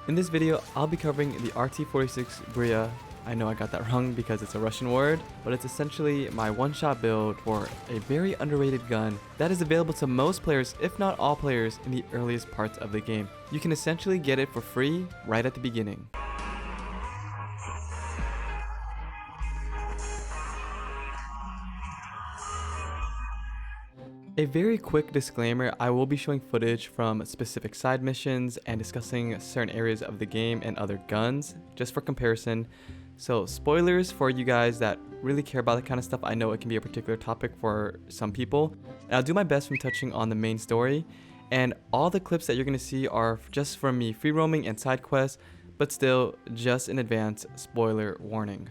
In this video, I'll be covering the RT46 Bria. I know I got that wrong because it's a Russian word, but it's essentially my one-shot build for a very underrated gun that is available to most players, if not all players, in the earliest parts of the game. You can essentially get it for free right at the beginning. A very quick disclaimer, I will be showing footage from specific side missions and discussing certain areas of the game and other guns, just for comparison. So spoilers for you guys that really care about that kind of stuff. I know it can be a particular topic for some people. And I'll do my best from touching on the main story. And all the clips that you're going to see are just from me free roaming and side quests, but still just in advance spoiler warning.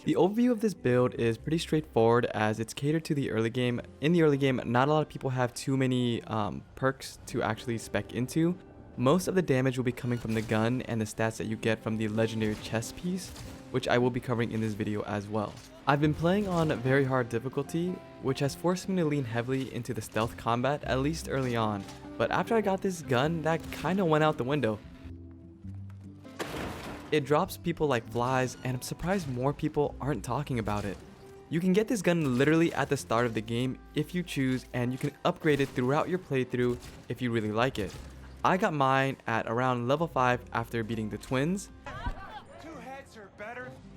The overview of this build is pretty straightforward as it's catered to the early game. In the early game, not a lot of people have too many perks to actually spec into. Most of the damage will be coming from the gun and the stats that you get from the legendary chest piece, which I will be covering in this video as well. I've been playing on very hard difficulty, which has forced me to lean heavily into the stealth combat, at least early on. But after I got this gun, that kinda went out the window. It drops people like flies, and I'm surprised more people aren't talking about it. You can get this gun literally at the start of the game if you choose, and you can upgrade it throughout your playthrough if you really like it. I got mine at around level 5 after beating the twins.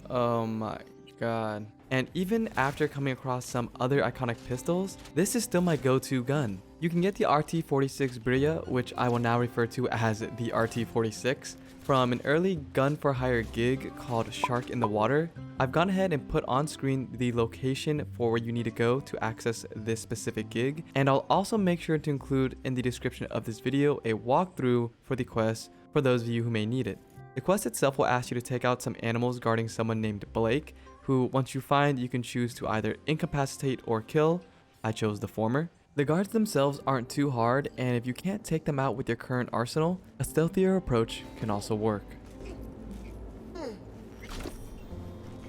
Oh my god. And even after coming across some other iconic pistols, this is still my go-to gun. You can get the RT46 Bria, which I will now refer to as the RT46, from an early gun for hire gig called Shark in the Water. I've gone ahead and put on screen the location for where you need to go to access this specific gig, and I'll also make sure to include in the description of this video a walkthrough for the quest for those of you who may need it. The quest itself will ask you to take out some animals guarding someone named Blake, who once you find, you can choose to either incapacitate or kill. I chose the former. The guards themselves aren't too hard, and if you can't take them out with your current arsenal, a stealthier approach can also work.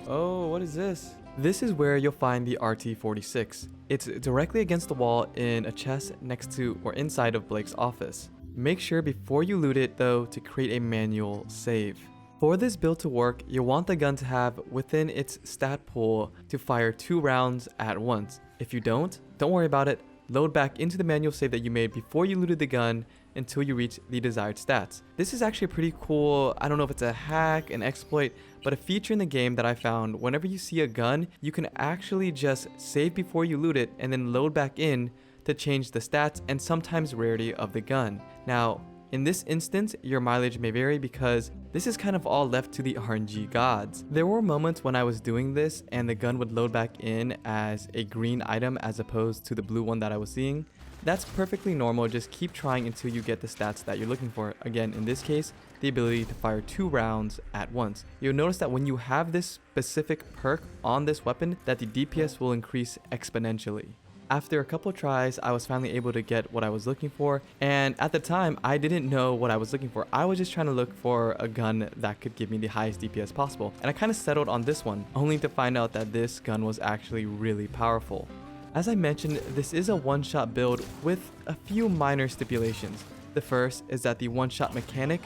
Oh, what is this? This is where you'll find the RT46. It's directly against the wall in a chest next to or inside of Blake's office. Make sure before you loot it though to create a manual save. For this build to work, you'll want the gun to have within its stat pool to fire 2 rounds at once. If you don't worry about it. Load back into the manual save that you made before you looted the gun until you reach the desired stats. This is actually a pretty cool, I don't know if it's a hack, an exploit, but a feature in the game that I found. Whenever you see a gun, you can actually just save before you loot it and then load back in to change the stats and sometimes rarity of the gun. Now, in this instance, your mileage may vary because this is kind of all left to the RNG gods. There were moments when I was doing this and the gun would load back in as a green item as opposed to the blue one that I was seeing. That's perfectly normal, just keep trying until you get the stats that you're looking for. Again, in this case, the ability to fire 2 rounds at once. You'll notice that when you have this specific perk on this weapon, that the DPS will increase exponentially. After a couple tries, I was finally able to get what I was looking for, and at the time, I didn't know what I was looking for. I was just trying to look for a gun that could give me the highest DPS possible, and I kind of settled on this one, only to find out that this gun was actually really powerful. As I mentioned, this is a one-shot build with a few minor stipulations. The first is that the one-shot mechanic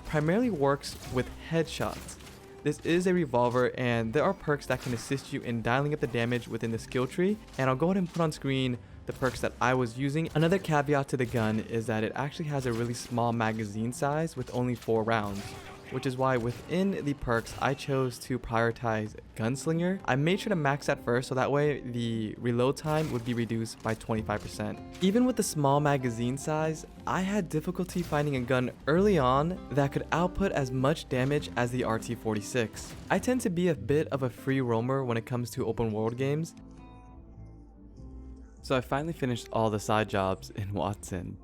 primarily works with headshots. This is a revolver, and there are perks that can assist you in dialing up the damage within the skill tree, and I'll go ahead and put on screen the perks that I was using. Another caveat to the gun is that it actually has a really small magazine size with only 4 rounds, which is why within the perks I chose to prioritize Gunslinger. I made sure to max that first so that way the reload time would be reduced by 25%. Even with the small magazine size, I had difficulty finding a gun early on that could output as much damage as the RT46. I tend to be a bit of a free roamer when it comes to open world games, so I finally finished all the side jobs in Watson.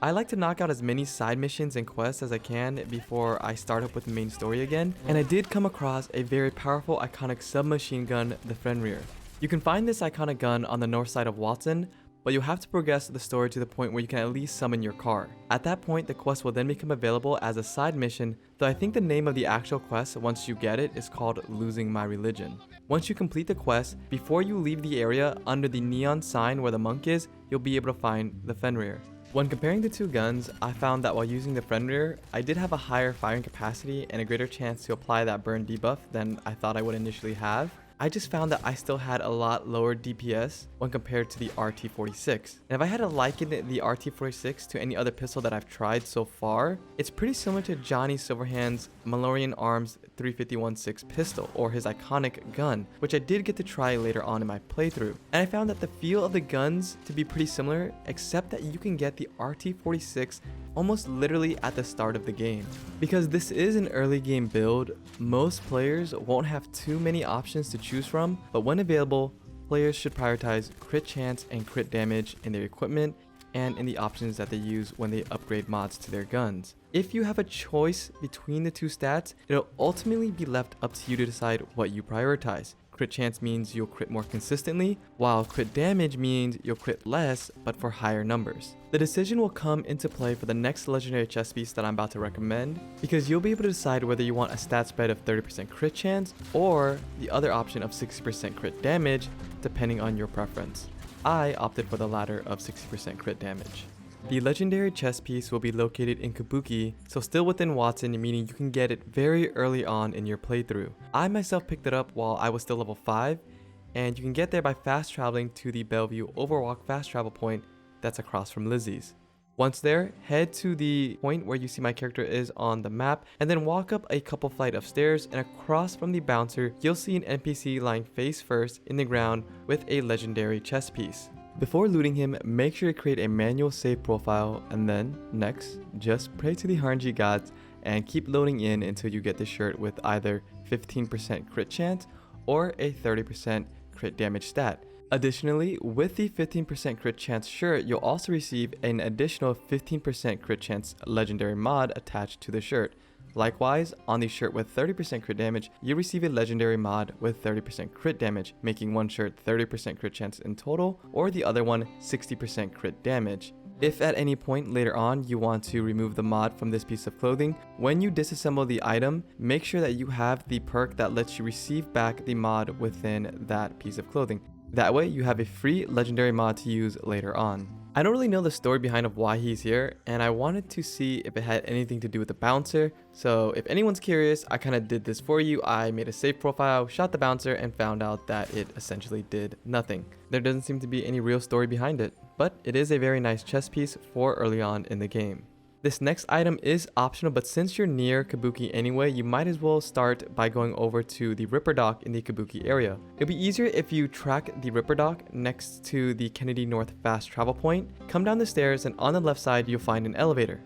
I like to knock out as many side missions and quests as I can before I start up with the main story again, and I did come across a very powerful iconic submachine gun, the Fenrir. You can find this iconic gun on the north side of Watson, but you'll have to progress the story to the point where you can at least summon your car. At that point, the quest will then become available as a side mission, though I think the name of the actual quest once you get it is called Losing My Religion. Once you complete the quest, before you leave the area under the neon sign where the monk is, you'll be able to find the Fenrir. When comparing the two guns, I found that while using the Fenrir, I did have a higher firing capacity and a greater chance to apply that burn debuff than I thought I would initially have. I just found that I still had a lot lower DPS when compared to the RT46. And if I had to liken the RT46 to any other pistol that I've tried so far, it's pretty similar to Johnny Silverhand's Malorian Arms 351-6 pistol, or his iconic gun, which I did get to try later on in my playthrough. And I found that the feel of the guns to be pretty similar, except that you can get the RT46 almost literally at the start of the game. Because this is an early game build, most players won't have too many options to choose from, but when available, players should prioritize crit chance and crit damage in their equipment and in the options that they use when they upgrade mods to their guns. If you have a choice between the two stats, it'll ultimately be left up to you to decide what you prioritize. Crit chance means you'll crit more consistently, while crit damage means you'll crit less but for higher numbers. The decision will come into play for the next legendary chest piece that I'm about to recommend, because you'll be able to decide whether you want a stat spread of 30% crit chance or the other option of 60% crit damage, depending on your preference. I opted for the latter of 60% crit damage. The legendary chest piece will be located in Kabuki, so still within Watson, meaning you can get it very early on in your playthrough. I myself picked it up while I was still level 5, and you can get there by fast traveling to the Bellevue Overwalk fast travel point that's across from Lizzie's. Once there, head to the point where you see my character is on the map, and then walk up a couple flight of stairs, and across from the bouncer, you'll see an NPC lying face first in the ground with a legendary chest piece. Before looting him, make sure to create a manual save profile, and then, next, just pray to the RNG gods and keep loading in until you get the shirt with either 15% crit chance or a 30% crit damage stat. Additionally, with the 15% crit chance shirt, you'll also receive an additional 15% crit chance legendary mod attached to the shirt. Likewise, on the shirt with 30% crit damage, you receive a legendary mod with 30% crit damage, making one shirt 30% crit chance in total, or the other one 60% crit damage. If at any point later on you want to remove the mod from this piece of clothing, when you disassemble the item, make sure that you have the perk that lets you receive back the mod within that piece of clothing. That way you have a free legendary mod to use later on. I don't really know the story behind of why he's here, and I wanted to see if it had anything to do with the bouncer. So if anyone's curious, I kind of did this for you. I made a save profile, shot the bouncer, and found out that it essentially did nothing. There doesn't seem to be any real story behind it, but it is a very nice chess piece for early on in the game. This next item is optional, but since you're near Kabuki anyway, you might as well start by going over to the Ripper Dock in the Kabuki area. It'll be easier if you track the Ripper Dock next to the Kennedy North fast travel point, come down the stairs, and on the left side you'll find an elevator.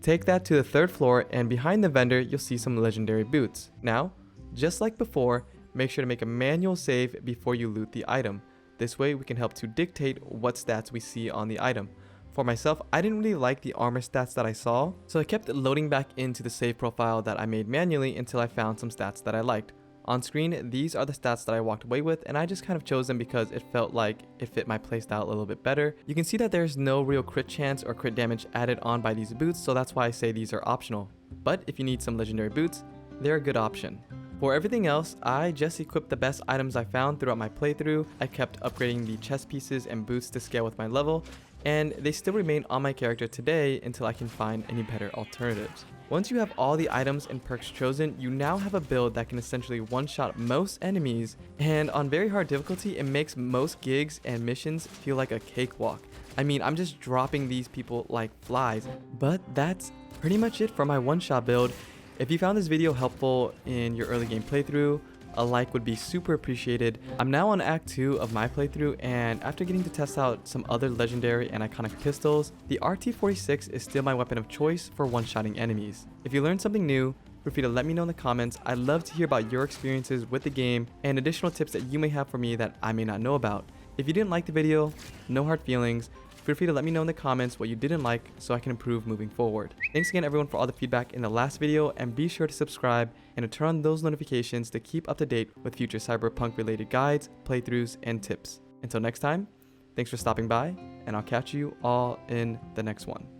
Take that to the 3rd floor, and behind the vendor you'll see some legendary boots. Now, just like before, make sure to make a manual save before you loot the item. This way we can help to dictate what stats we see on the item. For myself, I didn't really like the armor stats that I saw, so I kept loading back into the save profile that I made manually until I found some stats that I liked. On screen, these are the stats that I walked away with, and I just kind of chose them because it felt like it fit my playstyle a little bit better. You can see that there's no real crit chance or crit damage added on by these boots, so that's why I say these are optional. But if you need some legendary boots, they're a good option. For everything else, I just equipped the best items I found throughout my playthrough. I kept upgrading the chest pieces and boots to scale with my level, and they still remain on my character today until I can find any better alternatives. Once you have all the items and perks chosen, you now have a build that can essentially one-shot most enemies, and on very hard difficulty, it makes most gigs and missions feel like a cakewalk. I mean, I'm just dropping these people like flies, but that's pretty much it for my one-shot build. If you found this video helpful in your early game playthrough, a like would be super appreciated. I'm now on Act 2 of my playthrough, and after getting to test out some other legendary and iconic pistols, the RT46 is still my weapon of choice for one-shotting enemies. If you learned something new, feel free to let me know in the comments. I'd love to hear about your experiences with the game and additional tips that you may have for me that I may not know about. If you didn't like the video, no hard feelings. Feel free to let me know in the comments what you didn't like so I can improve moving forward. Thanks again everyone for all the feedback in the last video, and be sure to subscribe and to turn on those notifications to keep up to date with future Cyberpunk related guides, playthroughs, and tips. Until next time, thanks for stopping by, and I'll catch you all in the next one.